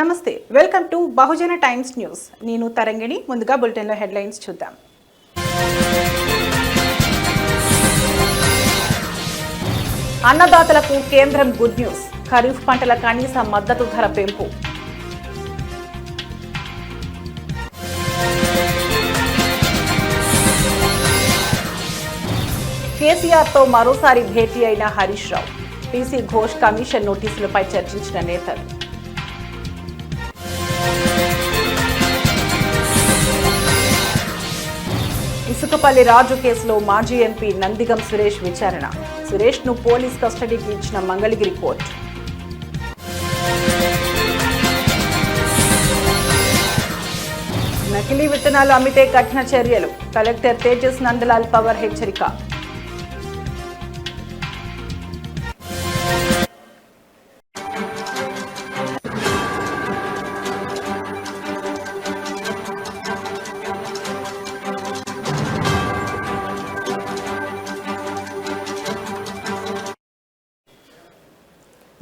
నమస్తే, welcome to Bahujan times news. నేను తరంగిణి. ముందుగా బులెటిన్లో హెడ్లైన్స్ చూద్దాం. అన్నదాతలకు కేంద్రం గుడ్ న్యూస్. ఖరీఫ్ పంటల కనీస మద్దతు ధర పెంపు. కేసీఆర్తో మరోసారి భేటీ అయిన హరీష్ రావు. పీసీ ఘోష్ కమిషన్ నోటీసులపై చర్చించిన నేతలు. ఇసుకపల్లి రాజు కేసులో మాజీ ఎంపీ నందిగం సురేష్ విచారణ. సురేష్ను పోలీస్ కస్టడీకి ఇచ్చిన మంగళగిరి కోర్టు. నకిలీ విత్తనాలు అమ్మితే కఠిన చర్యలు. కలెక్టర్ తేజస్ నందలాల్ పవర్ హెచ్చరిక.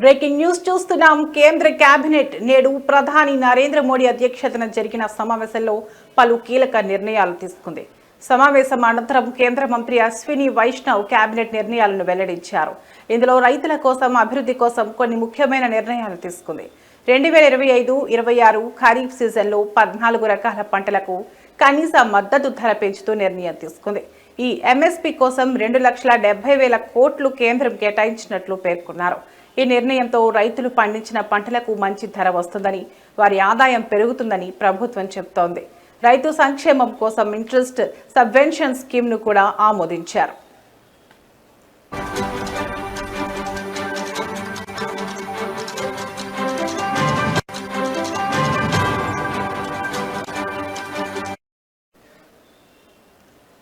బ్రేకింగ్ న్యూస్ చూస్తున్నాం. కేంద్ర కేబినెట్ నేడు ప్రధాని నరేంద్ర మోడీ అధ్యక్షతన జరిగిన సమావేశంలో పలు కీలక నిర్ణయాలు తీసుకుంది. సమావేశం అనంతరం కేంద్ర మంత్రి అశ్విని వైష్ణవ్ కేబినెట్ నిర్ణయాలను వెల్లడించారు. ఇందులో రైతుల కోసం, అభివృద్ధి కోసం కొన్ని ముఖ్యమైన నిర్ణయాలు తీసుకుంది. 2025-26 ఖరీఫ్ సీజన్లో 14 రకాల పంటలకు కనీస మద్దతు ధర పెంచుతూ నిర్ణయం తీసుకుంది. ఈ ఎంఎస్పీ కోసం 2,70,000 కోట్లు కేంద్రం కేటాయించినట్లు పేర్కొన్నారు. ఈ నిర్ణయంతో రైతులు పండించిన పంటలకు మంచి ధర వస్తుందని, వారి ఆదాయం పెరుగుతుందని ప్రభుత్వం చెబుతోంది. రైతు సంక్షేమం కోసం ఇంట్రెస్ట్ సబ్వెన్షన్ స్కీమ్ను కూడా ఆమోదించారు.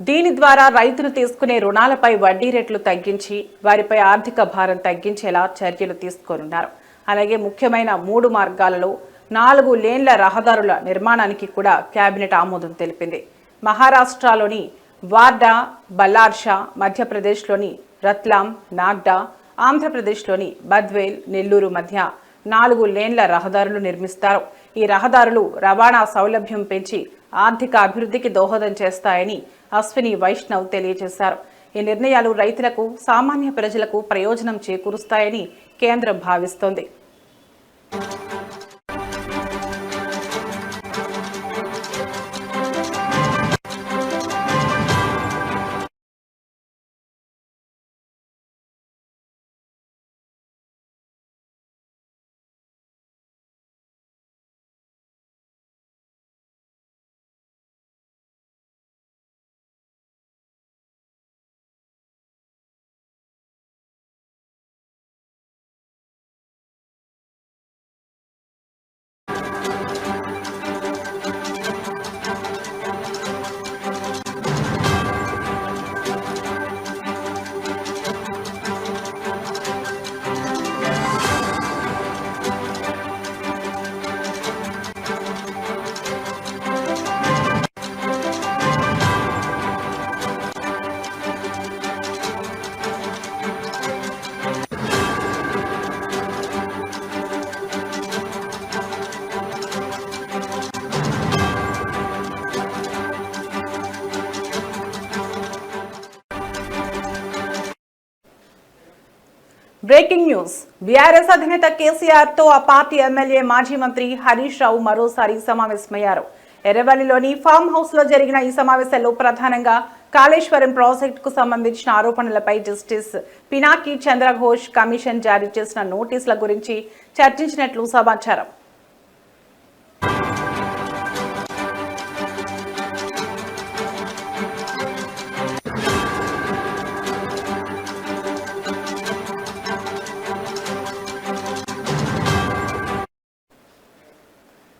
దీని ద్వారా రైతులు తీసుకునే రుణాలపై వడ్డీ రేట్లు తగ్గించి వారిపై ఆర్థిక భారం తగ్గించేలా చర్యలు తీసుకోనున్నారు. అలాగే ముఖ్యమైన 3 మార్గాలలో 4 లేన్ల రహదారుల నిర్మాణానికి కూడా కేబినెట్ ఆమోదం తెలిపింది. మహారాష్ట్రలోని వార్డా, బల్లార్షా, మధ్యప్రదేశ్లోని రత్లాం, నాగ్డా, ఆంధ్రప్రదేశ్లోని బద్వేల్, నెల్లూరు మధ్య 4 లేన్ల రహదారులు నిర్మిస్తారు. ఈ రహదారులు రవాణా సౌలభ్యం పెంచి ఆర్థిక అభివృద్ధికి దోహదం చేస్తాయని అశ్విని వైష్ణవ్ తెలియజేశారు. ఈ నిర్ణయాలు రైతులకు, సామాన్య ప్రజలకు ప్రయోజనం చేకూరుస్తాయని కేంద్రం భావిస్తోంది. Breaking news. బీఆర్ఎస్ అధినేత కేసీఆర్తో ఆ పార్టీ ఎమ్మెల్యే, మాజీ మంత్రి హరీష్ రావు మరోసారి సమావేశమయ్యారు. ఎర్రవల్లిలోని ఫామ్ హౌస్ లో జరిగిన ఈ సమావేశంలో ప్రధానంగా కాళేశ్వరం ప్రాజెక్టుకు సంబంధించిన ఆరోపణలపై జస్టిస్ పినాకి చంద్రఘోష్ కమిషన్ జారీ చేసిన నోటీసుల గురించి చర్చించినట్లు సమాచారం.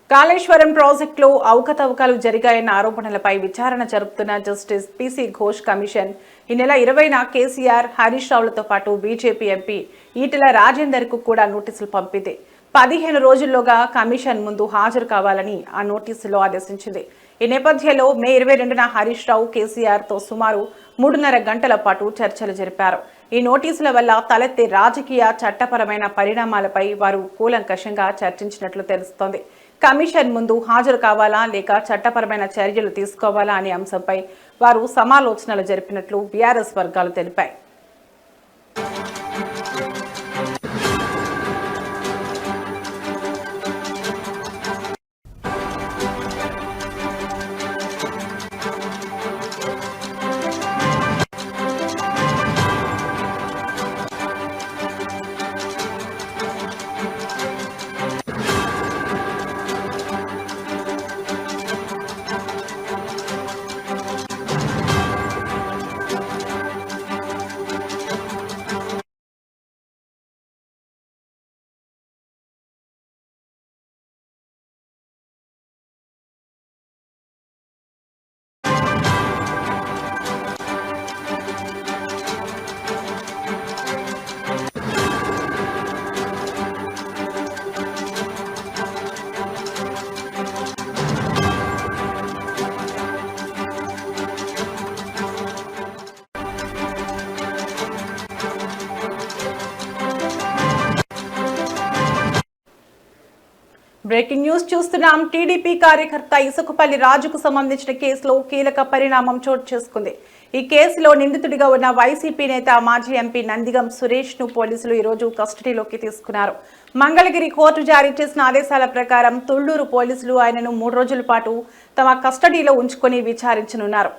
కాళేశ్వరం ప్రాజెక్టులో అవకతవకలు జరిగాయన్న ఆరోపణలపై విచారణ జరుపుతున్న జస్టిస్ పీసీ ఘోష్ కమిషన్ ఈ నెల 20న కేసీఆర్, హరీష్ రావులతో పాటు బీజేపీ ఎంపీ ఈటెల రాజేందర్ కు కూడా నోటీసులు పంపింది. 15 రోజుల్లోగా కమిషన్ ముందు హాజరు కావాలని ఆ నోటీసులో ఆదేశించింది. ఈ నేపథ్యంలో మే 22న హరీష్ రావు కేసీఆర్ తో సుమారు 3.5 గంటల పాటు చర్చలు జరిపారు. ఈ ఈ నోటీసుల వల్ల తలెత్తే రాజకీయ చట్టపరమైన పరిణామాలపై వారు కూలంకషంగా చర్చించినట్లు తెలుస్తోంది. కమిషన్ ముందు హాజరు కావాలా లేక చట్టపరమైన చర్యలు తీసుకోవాలా అనే అంశంపై వారు సమాలోచనలు జరిపినట్లు బీఆర్ఎస్ వర్గాలు తెలిపాయి. బ్రేకింగ్ న్యూస్ చూస్తున్నాం. టీడీపీ కార్యకర్త ఇసుకపల్లి రాజుకు సంబంధించిన కేసులో కీలక పరిణామం చోటు చేసుకుంది. ఈ కేసులో నిందితుడిగా ఉన్న వైసీపీ నేత మాజీ ఎంపీ నందిగం సురేష్ ను పోలీసులు ఈ రోజు కస్టడీలోకి తీసుకున్నారు. మంగళగిరి కోర్టు జారీ చేసిన ఆదేశాల ప్రకారం తుళ్లూరు పోలీసులు ఆయనను 3 రోజుల పాటు తమ కస్టడీలో ఉంచుకొని విచారించనున్నారు.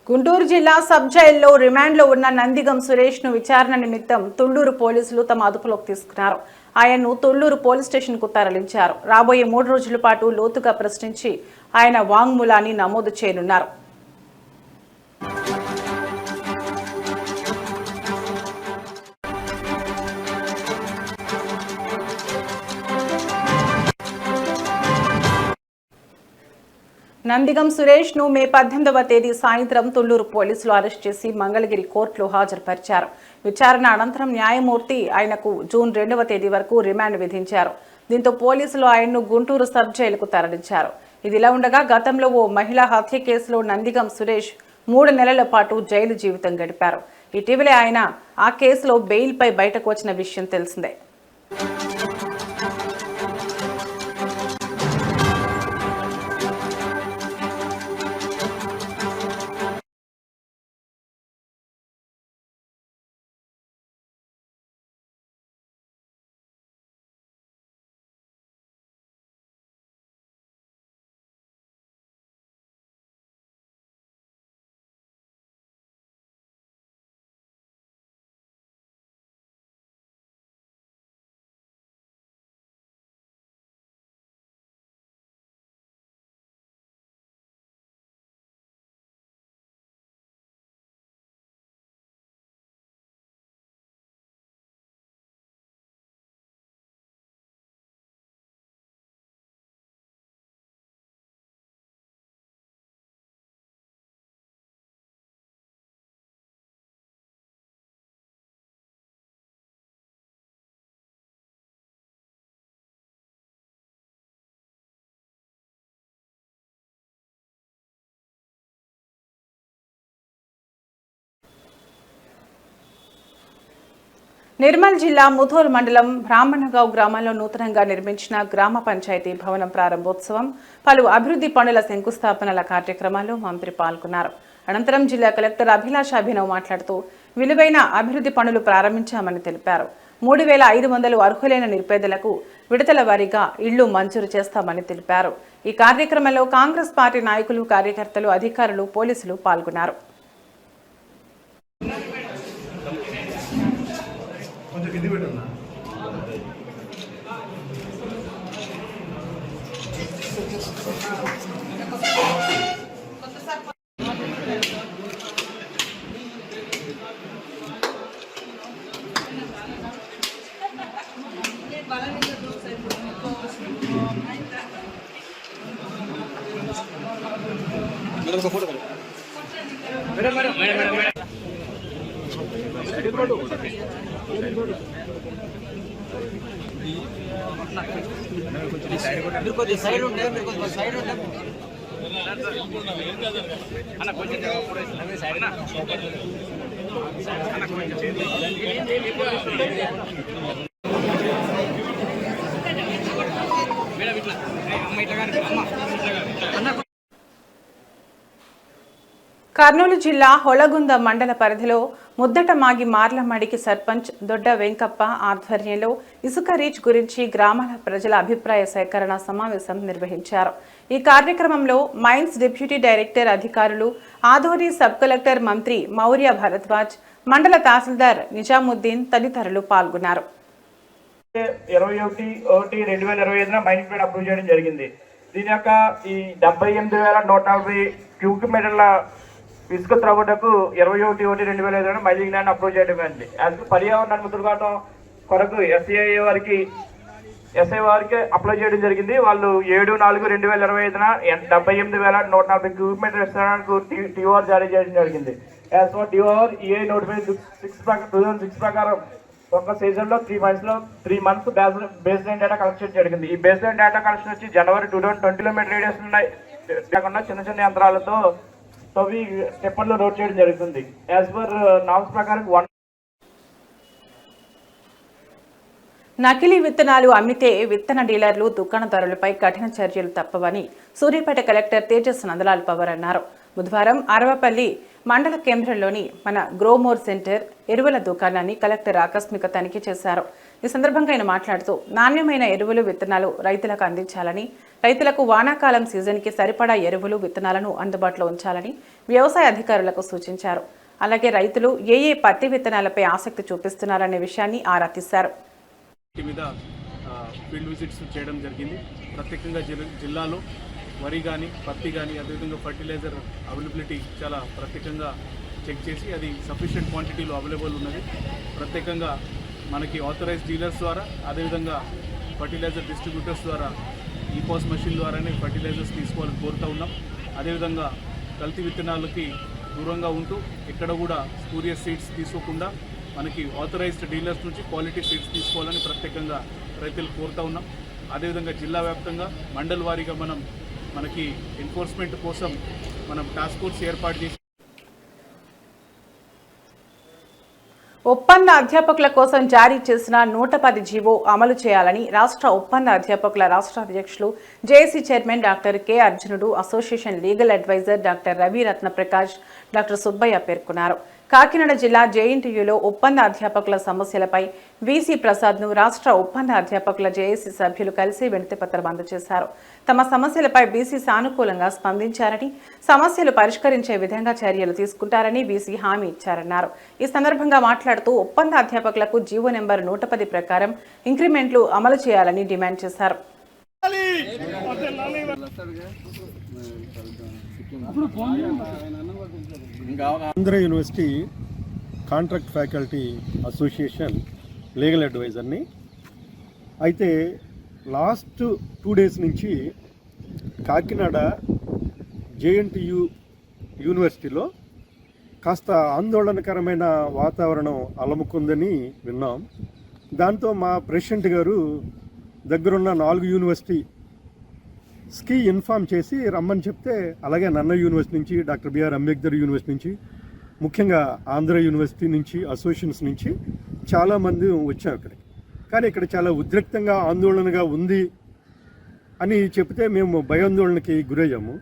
గుంటూరు జిల్లా సబ్ జైల్లో రిమాండ్లో ఉన్న నందిగం సురేష్ ను విచారణ నిమిత్తం తుళ్లూరు పోలీసులు తమ అదుపులోకి తీసుకున్నారు. ఆయన్ను తుళ్లూరు పోలీస్ స్టేషన్ కు తరలించారు. రాబోయే 3 రోజుల పాటు లోతుగా ప్రశ్నించి ఆయన వాంగ్మూలాన్ని నమోదు చేయనున్నారు. నందిగం సురేష్ ను మే 18వ తేదీ సాయంత్రం తుళ్లూరు పోలీసులు అరెస్ట్ చేసి మంగళగిరి కోర్టులో హాజరుపరిచారు. విచారణ అనంతరం న్యాయమూర్తి ఆయనకు జూన్ 2వ తేదీ వరకు రిమాండ్ విధించారు. దీంతో పోలీసులు ఆయన్ను గుంటూరు సబ్ జైలుకు తరలించారు. ఇదిలా ఉండగా గతంలో ఓ మహిళా హత్య కేసులో నందిగం సురేష్ 3 నెలల పాటు జైలు జీవితం గడిపారు. ఇటీవలే ఆయన ఆ కేసులో బెయిల్పై బయటకు వచ్చిన విషయం తెలిసిందే. నిర్మల్ జిల్లా ముథోల్ మండలం బ్రాహ్మణగావ్ గ్రామంలో నూతనంగా నిర్మించిన గ్రామ పంచాయతీ భవనం ప్రారంభోత్సవం, పలు అభివృద్ధి పనుల శంకుస్థాపనల కార్యక్రమాల్లో మంత్రి పాల్గొన్నారు. అనంతరం జిల్లా కలెక్టర్ అభిలాష్ అభినవ్ మాట్లాడుతూ విలువైన అభివృద్ధి పనులు ప్రారంభించామని తెలిపారు. 3500 అర్హులైన నిరుపేదలకు విడతల వారీగా ఇళ్లు మంజూరు చేస్తామని తెలిపారు. ఈ కార్యక్రమంలో కాంగ్రెస్ పార్టీ నాయకులు, కార్యకర్తలు, అధికారులు, పోలీసులు పాల్గొన్నారు. फोटो కర్నూలు జిల్లా హొళగుంద మండల పరిధిలో ముద్దటమాగి మార్లమడికి సర్పంచ్ దొడ్డ వెంకప్ప ఆధ్వర్యంలో ఇసుక రీచ్ గురించి గ్రామాల ప్రజల అభిప్రాయ సేకరణ సమావేశం నిర్వహించారు. ఈ కార్యక్రమంలో మైన్స్ డిప్యూటీ డైరెక్టర్ అధికారులు, ఆదోని సబ్ కలెక్టర్ మంత్రి మౌర్య భరద్వాజ్, మండల తహసీల్దార్ నిజాముద్దీన్ తదితరులు పాల్గొన్నారు. 21/1/2025 మైనింగ్ ప్లాన్ అప్రూవ్ చేయడం జరిగింది. దీని యొక్క ఈ 78,140 క్యూబిక్ మీటర్ల ఇసుక త్రవ్వటకు 21/1/2025 మైనింగ్ ప్లాన్ అప్రూవ్ చేయడం జరిగింది. పర్యావరణ అనుమతులు కొరకు ఎస్ఐ వారికి అప్లై చేయడం జరిగింది. వాళ్ళు 7/4/2025 78,140 క్యూబిక్ మీటర్ విస్తరణకు టీఓఆర్ జారీ చేయడం జరిగింది. As for TOR EA notification 2006 ప్రకారం ఒక సీజన్ లో 3 months base line data collection జరిగింది. ఈ బేస్ లైన్ డేటా కలెక్షన్ వచ్చి జనవరి 2020 కిలోమీటర్ రేడియస్ ఉన్నాయి కాకుండా చిన్న యంత్రాలతో తవ్వి టెప్పర్లో రోడ్ చేయడం జరుగుతుంది. యాజ్ పర్ నామ్స్ ప్రకారం నకిలీ విత్తనాలు అమ్మితే విత్తన డీలర్లు, దుకాణదారులపై కఠిన చర్యలు తప్పవని సూర్యాపేట కలెక్టర్ తేజస్ నందలాల్ పవర్ అన్నారు. బుధవారం అరవపల్లి మండల కేంద్రంలోని మన గ్రోమోర్ సెంటర్ ఎరువుల దుకాణాన్ని కలెక్టర్ ఆకస్మిక తనిఖీ చేశారు. ఈ సందర్భంగా ఆయన మాట్లాడుతూ నాణ్యమైన ఎరువులు, విత్తనాలు రైతులకు అందించాలని, రైతులకు వానాకాలం సీజన్కి సరిపడా ఎరువులు, విత్తనాలను అందుబాటులో ఉంచాలని వ్యవసాయ అధికారులకు సూచించారు. అలాగే రైతులు ఏ పత్తి విత్తనాలపై ఆసక్తి చూపిస్తున్నారనే విషయాన్ని ఆరా తీశారు. ఫీల్డ్ విజిట్స్ చేయడం జరిగింది. ప్రత్యేకంగా జిల్లాలో వరి కానీ, పత్తి కానీ, అదేవిధంగా ఫర్టిలైజర్ అవైలబిలిటీ చాలా ప్రత్యేకంగా చెక్ చేసి అది సఫిషియెంట్ క్వాంటిటీలో అవైలబుల్ ఉన్నది. ప్రత్యేకంగా మనకి ఆథరైజ్డ్ డీలర్స్ ద్వారా, అదేవిధంగా ఫర్టిలైజర్ డిస్ట్రిబ్యూటర్స్ ద్వారా ఈపాస్ మెషిన్ ద్వారానే ఫర్టిలైజర్స్ తీసుకోవాలని కోరుతూ ఉన్నాం. అదేవిధంగా కల్తీ విత్తనాలకి దూరంగా ఉంటూ ఎక్కడ కూడా స్పూరియస్ సీడ్స్ తీసుకోకుండా మనకి ఆథరైజ్డ్ డీలర్స్ నుంచి క్వాలిటీ సీడ్స్ తీసుకోవాలని ప్రత్యేకంగా రైతులు కోరుతూ ఉన్నాం. అదేవిధంగా జిల్లా వ్యాప్తంగా మండల వారీగా మనకి ఎన్ఫోర్స్మెంట్ కోసం మనం టాస్క్ ఫోర్స్ ఏర్పాటు చేసి ఒప్పంద అధ్యాపకుల కోసం జారీ చేసిన 110 జీవో అమలు చేయాలని రాష్ట్ర ఒప్పంద అధ్యాపకుల రాష్ట్ర అధ్యక్షులు, JAC chairman doctor K Arjunudu, association legal adviser doctor Ravi Ratna Prakash, doctor Subbaiah పేర్కొన్నారు. కాకినాడ జిల్లా జేఎన్టీయూలో ఒప్పంద అధ్యాపకుల సమస్యలపై వీసీ ప్రసాద్ను రాష్ట్ర ఒప్పంద అధ్యాపకుల జేఏసీ సభ్యులు కలిసి వినతిపత్రం అందజేశారు. తమ సమస్యలపై బీసీ సానుకూలంగా స్పందించారని, సమస్యలు పరిష్కరించే విధంగా చర్యలు తీసుకుంటారని బీసీ హామీ ఇచ్చారన్నారు. ఈ సందర్భంగా మాట్లాడుతూ ఒప్పంద అధ్యాపకులకు జీవో నెంబర్ 110 ప్రకారం ఇంక్రిమెంట్లు అమలు చేయాలని డిమాండ్ చేశారు. Andhra university contract faculty association legal అడ్వైజర్ని. అయితే లాస్ట్ 2 days నుంచి కాకినాడ జేఎన్టీయూ యూనివర్సిటీలో కాస్త ఆందోళనకరమైన వాతావరణం అలముకుందని విన్నాం. దాంతో మా ప్రెసిడెంట్ గారు దగ్గరున్న 4 యూనివర్సిటీస్కి ఇన్ఫామ్ చేసి రమ్మని చెప్తే, అలాగే నన్న యూనివర్సిటీ నుంచి, డాక్టర్ బిఆర్ అంబేద్కర్ యూనివర్సిటీ నుంచి, ముఖ్యంగా ఆంధ్ర యూనివర్సిటీ నుంచి, అసోసియేషన్స్ నుంచి చాలామంది వచ్చాం ఇక్కడికి. కానీ ఇక్కడ చాలా ఉద్రిక్తంగా ఆందోళనగా ఉంది అని చెప్తే మేము భయాందోళనకి గురయ్యాము.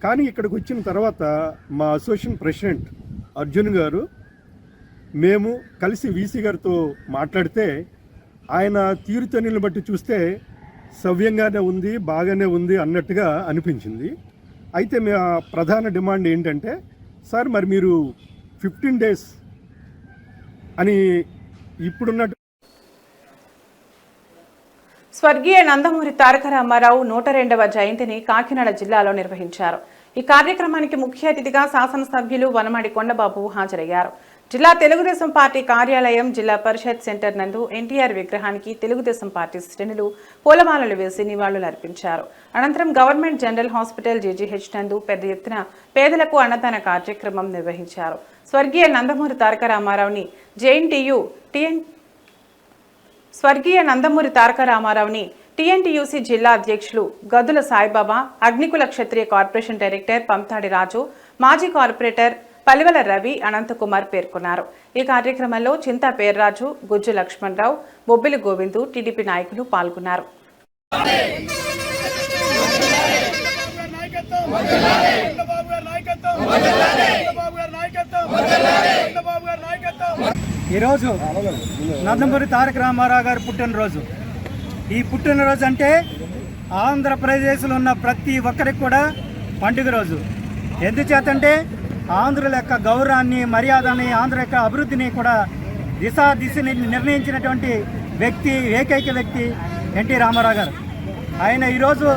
కానీ ఇక్కడికి వచ్చిన తర్వాత మా అసోసియేషన్ ప్రెసిడెంట్ అర్జున్ గారు, మేము కలిసి వీసీ గారితో మాట్లాడితే ఆయన తీరుతెన్నులను బట్టి చూస్తే సవ్యంగానే ఉంది, బాగానే ఉంది అన్నట్టుగా అనిపించింది. అయితే మా ప్రధాన డిమాండ్ ఏంటంటే, సార్ మరి మీరు 15 days అని ఇప్పుడున్నట్టు. స్వర్గీయ నందమూరి తారక రామారావు 102వ జయంతిని కాకినాడ జిల్లాలో నిర్వహించారు. ఈ కార్యక్రమానికి ముఖ్య అతిథిగా శాసనసభ్యులు వనమాడి కొండబాబు హాజరయ్యారు. జిల్లా తెలుగుదేశం పార్టీ కార్యాలయం జిల్లా పరిషత్ సెంటర్ నందు ఎన్టీఆర్ విగ్రహానికి తెలుగుదేశం పార్టీ శ్రేణులు పూలమాలలు వేసి నివాళులు అర్పించారు. అనంతరం గవర్నమెంట్ జనరల్ హాస్పిటల్ జీజీహెచ్ నందు పెద్ద ఎత్తున పేదలకు అన్నదాన కార్యక్రమం నిర్వహించారు. స్వర్గీయ నందమూరి తారక రామారావుని టీఎన్టీయూసీ జిల్లా అధ్యక్షులు గదుల సాయిబాబా, అగ్నికుల క్షత్రియ కార్పొరేషన్ డైరెక్టర్ పంతాడి రాజు, మాజీ కార్పొరేటర్ పలివల రవి, అనంతకుమార్ పేర్కొన్నారు. ఈ కార్యక్రమంలో చింతా పేర్రాజు, గుజ్జు లక్ష్మణరావు, బొబ్బిలి గోవిందు, టీడీపీ నాయకులు పాల్గొన్నారు. ఈరోజు నందమూరి తారక రామారావు గారు పుట్టినరోజు. ఈ పుట్టినరోజు అంటే ఆంధ్రప్రదేశ్లో ఉన్న ప్రతి ఒక్కరికి కూడా పండుగ రోజు. ఎందుచేతంటే ఆంధ్రుల యొక్క గౌరవాన్ని, మర్యాదని, ఆంధ్ర యొక్క అభివృద్ధిని కూడా దిశని నిర్ణయించినటువంటి వ్యక్తి, ఏకైక వ్యక్తి ఎన్టీ రామారావు గారు. ఆయన ఈరోజు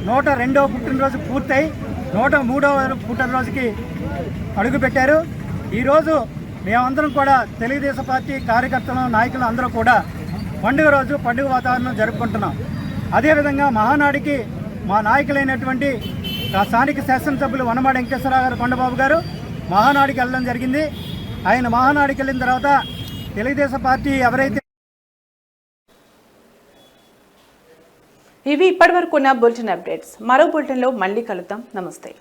102వ పుట్టినరోజు పూర్తయి 103వ పుట్టినరోజుకి అడుగుపెట్టారు. ఈరోజు మేమందరం కూడా తెలుగుదేశం పార్టీ కార్యకర్తలు, నాయకులు అందరూ కూడా పండుగ రోజు పండుగ వాతావరణం జరుపుకుంటున్నాం. అదేవిధంగా మహానాడికి మా నాయకులైనటువంటి స్థానిక శాసనసభ్యులు వనమాడి వెంకటేశ్వరరావు గారు, కొండబాబు గారు మహానాడికి వెళ్ళడం జరిగింది. ఆయన మహానాడికి వెళ్ళిన తర్వాత తెలుగుదేశం పార్టీ ఎవరైతే ఇవి ఇప్పటివరకు ఉన్న బులెటిన్ అప్డేట్స్. మరో బులెటిన్లో మళ్ళీ కలుద్దాం. నమస్తే.